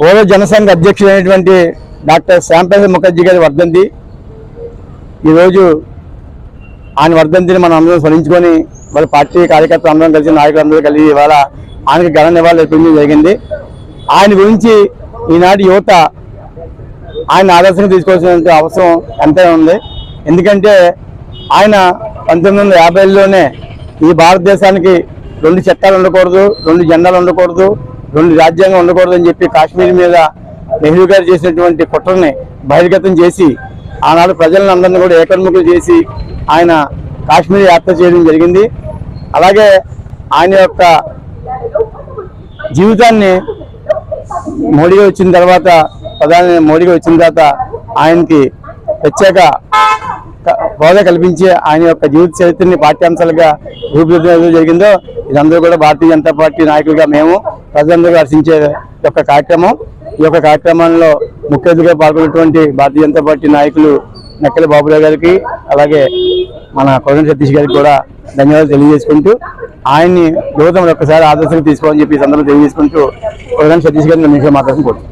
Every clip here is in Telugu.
పూర్వ జనసంఘ అధ్యక్షుడైనటువంటి డాక్టర్ శ్యాంప్రసాద్ ముఖర్జీ గారి వర్ధంతి. ఈరోజు ఆయన వర్ధంతిని మనం అందరం స్మరించుకొని వాళ్ళ పార్టీ కార్యకర్తలు అందరం కలిసి నాయకులందరూ కలిసి ఇవాళ ఆయనకి ఘన నివాళులు అర్పించడం జరిగింది. ఆయన గురించి ఈనాటి యువత ఆయన ఆదర్శంగా తీసుకోవాల్సిన అవసరం ఎంతో ఉంది. ఎందుకంటే ఆయన 1950లోనే ఈ భారతదేశానికి 2 చట్టాలు ఉండకూడదు, 2 జెండాలు ఉండకూడదు, 2 రాజ్యాంగం ఉండకూడదు అని చెప్పి కాశ్మీర్ మీద నెహ్రూ గారు చేసినటువంటి కుట్రని బహిర్గతం చేసి ఆనాడు ప్రజలను అందరినీ కూడా ఏకర్ముఖులు చేసి ఆయన కాశ్మీర్ యాత్ర చేయడం జరిగింది. అలాగే ఆయన యొక్క జీవితాన్ని మోడీగా వచ్చిన తర్వాత, ప్రధాని మోడీగా వచ్చిన తర్వాత ఆయనకి ప్రత్యేక హోదా కల్పించి ఆయన యొక్క జీవిత చరిత్రని పాఠ్యాంశాలుగా రూపుదిద్దడం జరిగిందో ఇదందరూ కూడా భారతీయ జనతా పార్టీ నాయకులుగా మేము ప్రజలందరూ హర్షించే యొక్క కార్యక్రమం. ఈ యొక్క కార్యక్రమంలో ముఖ్య అతిథిగా పాల్గొన్నటువంటి భారతీయ జనతా పార్టీ నాయకులు నక్కల బాబురావు గారికి, అలాగే మన కోదండ సతీష్ గారికి కూడా ధన్యవాదాలు తెలియజేసుకుంటూ ఆయన్ని యువత ఒక్కసారి ఆదర్శంగా తీసుకోవాలని చెప్పి ఈ సందర్భంగా తెలియజేసుకుంటూ కోదండ సతీష్ గారిని నిమిషం మాట్లాడుకుంటున్నాను.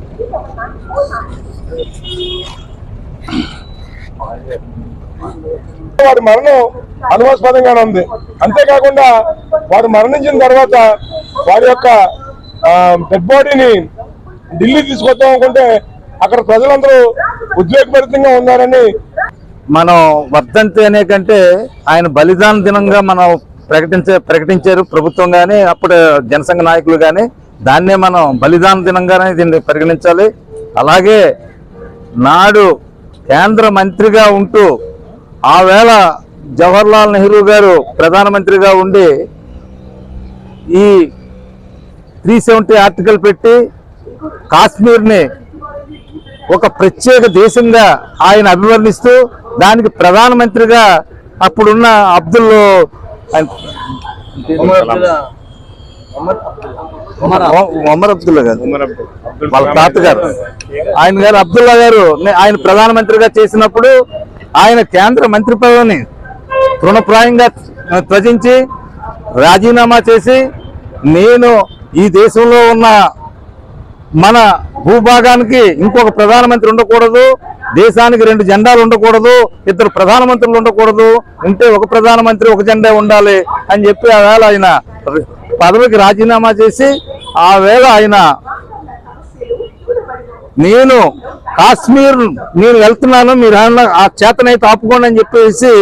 వారి మరణం అనుమానాస్పదంగానే ఉంది. అంతేకాకుండా వారు మరణించిన తర్వాత వారి యొక్క డెడ్ బాడీని ఢిల్లీ తీసుకొద్దాం అనుకుంటే అక్కడ ప్రజలందరూ ఉద్వేగభరితంగా ఉన్నారని మనం వర్ధంతి అనే కంటే ఆయన బలిదాన దినంగా మనం ప్రకటించారు ప్రభుత్వం కానీ అప్పుడు జనసంఘ నాయకులు కానీ. దాన్నే మనం బలిదాన దినంగానే దీన్ని పరిగణించాలి. అలాగే నాడు కేంద్ర మంత్రిగా ఉంటూ ఆ వేళ జవహర్లాల్ నెహ్రూ గారు ప్రధానమంత్రిగా ఉండి ఈ 370 ఆర్టికల్ పెట్టి కాశ్మీర్ని ఒక ప్రత్యేక దేశంగా ఆయన అభివర్ణిస్తూ దానికి ప్రధానమంత్రిగా అప్పుడున్న ఒమర్ అబ్దుల్లా గారు, వాళ్ళ తాతగారు ఆయన గారు అబ్దుల్లా గారు ఆయన ప్రధానమంత్రిగా చేసినప్పుడు ఆయన కేంద్ర మంత్రి పదవిని తృణప్రాయంగా త్యజించి రాజీనామా చేసి నేను ఈ దేశంలో ఉన్న మన భూభాగానికి ఇంకొక ప్రధానమంత్రి ఉండకూడదు, దేశానికి 2 జెండాలు ఉండకూడదు, 2 ప్రధానమంత్రులు ఉండకూడదు, ఉంటే ఒక ప్రధానమంత్రి ఒక జెండా ఉండాలి అని చెప్పి ఆ వేళ ఆయన పదవికి రాజీనామా చేసి ఆ వేళ ఆయన నేను కాశ్మీర్ వెళ్తున్నాను, మీరు ఆ చేతనైతే ఆపుకోండి అని చెప్పేసి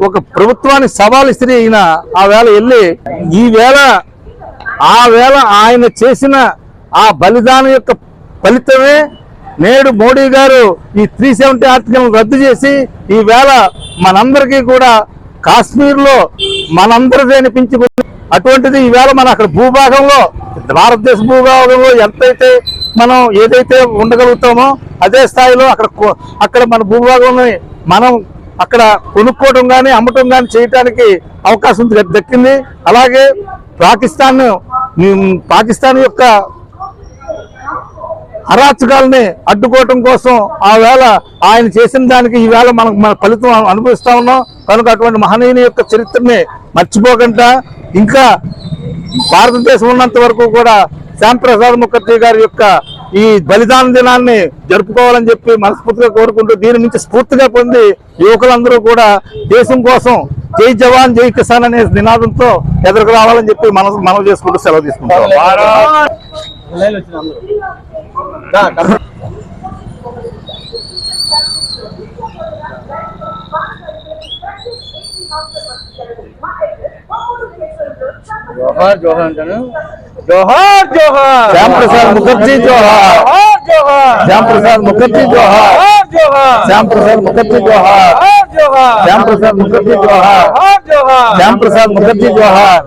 ఒక ప్రభుత్వాన్ని సవాల్ ఇస్త్రీ అయిన ఆ వేళ వెళ్ళి ఆ వేళ ఆయన చేసిన ఆ బలిదానం యొక్క ఫలితమే నేడు మోడీ గారు ఈ 370 ఆర్టికల్ రద్దు చేసి ఈ వేళ మనందరికీ కూడా కాశ్మీర్లో మనందరిదే అనిపించుకుంది. అటువంటిది ఈవేళ మన అక్కడ భూభాగంలో భారతదేశ భూభాగంలో ఎంతైతే మనం ఏదైతే ఉండగలుగుతామో అదే స్థాయిలో అక్కడ మన భూభాగంలో మనం అక్కడ కొనుక్కోవడం కానీ అమ్మటం కానీ చేయడానికి అవకాశం దక్కింది. అలాగే పాకిస్తాన్ యొక్క అరాచకాలని అడ్డుకోవటం కోసం ఆ వేళ ఆయన చేసిన దానికి ఈవేళ మన ఫలితం అనుభవిస్తా ఉన్నాం. కనుక అటువంటి మహనీయుని యొక్క చరిత్రని మర్చిపోకుండా ఇంకా భారతదేశం ఉన్నంత వరకు కూడా శ్యాంప్రసాద్ ముఖర్జీ గారి యొక్క ఈ బలిదాన దినాన్ని జరుపుకోవాలని చెప్పి మనస్ఫూర్తిగా కోరుకుంటూ దీని నుంచి స్ఫూర్తిగా పొంది యువకులందరూ కూడా దేశం కోసం జై జవాన్ జై కిసాన్ అనే నినాదంతో ఎదురుకు రావాలని చెప్పి మనం చేసుకుంటూ సెలవు తీసుకుంటాం. జోహార్ జోహార్ అంటాను. జోహార్ జోహార్ శ్యాంప్రసాద్ ముఖర్జీ జోహార్, శ్యాంప్రసాద్ ముఖర్జీ జోహార్, శ్యాంప్రసాద్ ముఖర్జీ జోహార్, శ్యాంప్రసాద్ ముఖర్జీ జోహార్, శ్యాంప్రసాద్ ముఖర్జీ జోహార్.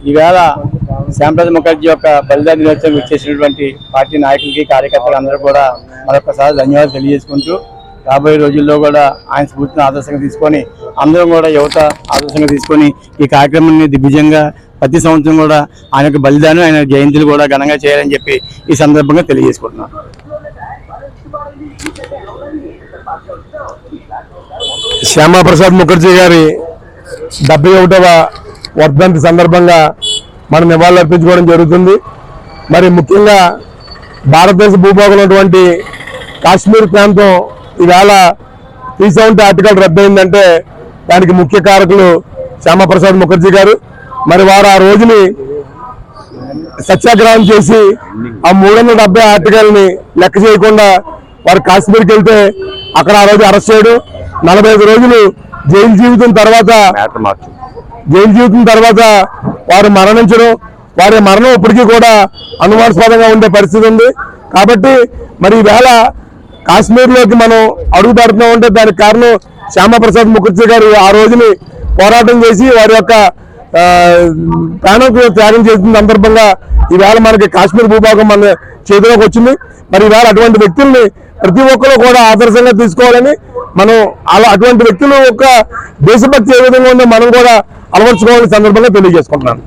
ఈవేళ శ్యాంప్రసాద్ ముఖర్జీ యొక్క బలిదాన దినోత్సవం ఇచ్చేసినటువంటి పార్టీ నాయకులకి కార్యకర్తలు అందరూ కూడా మరొకసారి ధన్యవాదాలు తెలియజేసుకుంటూ రాబోయే రోజుల్లో కూడా ఆయన స్ఫూర్తిని ఆదర్శంగా తీసుకొని అందరం కూడా యువత ఆదర్శంగా తీసుకొని ఈ కార్యక్రమాన్ని దిగ్విజయంగా ప్రతి సంవత్సరం కూడా ఆయన యొక్క బలిదానం ఆయన జయంతులు కూడా ఘనంగా చేయాలని చెప్పి ఈ సందర్భంగా తెలియజేసుకుంటున్నాను. శ్యామా ప్రసాద్ ముఖర్జీ గారి 71వ వర్ధంతి సందర్భంగా మనం నివాళులు అర్పించుకోవడం జరుగుతుంది. మరి ముఖ్యంగా భారతదేశ భూభాగంలో ఉన్నటువంటి కాశ్మీర్ ప్రాంతం ఈవేళ 370 ఆర్టికల్ రద్దయిందంటే దానికి ముఖ్య కారకులు శ్యామప్రసాద్ ముఖర్జీ గారు. మరి వారు ఆ రోజుని సత్యాగ్రహం చేసి ఆ 370 ఆర్టికల్ని లెక్క చేయకుండా వారు కాశ్మీర్కి వెళ్తే అక్కడ ఆ రోజు అరెస్ట్ చేయడం, 45 రోజులు జైలు జీవితం తర్వాత వారు మరణించడం, వారి మరణం ఇప్పటికీ కూడా అనుమానాస్పదంగా ఉండే పరిస్థితి ఉంది. కాబట్టి మరి ఈవేళ కాశ్మీర్లోకి మనం అడుగు పెడుతున్నాం అంటే దానికి కారణం శ్యామప్రసాద్ ముఖర్జీ గారు ఆ రోజుని పోరాటం చేసి వారి యొక్క ప్రాణం త్యాగం చేసిన సందర్భంగా ఈవేళ మనకి కాశ్మీర్ భూభాగం మన చేతిలోకి వచ్చింది. మరి ఈవేళ అటువంటి వ్యక్తుల్ని ప్రతి ఒక్కరు కూడా ఆదర్శంగా తీసుకోవాలని మనం అటువంటి వ్యక్తులు యొక్క దేశభక్తి ఏ విధంగా ఉందో మనం కూడా అలవర్చుకోవాలని సందర్భంగా తెలియజేసుకుంటున్నాను.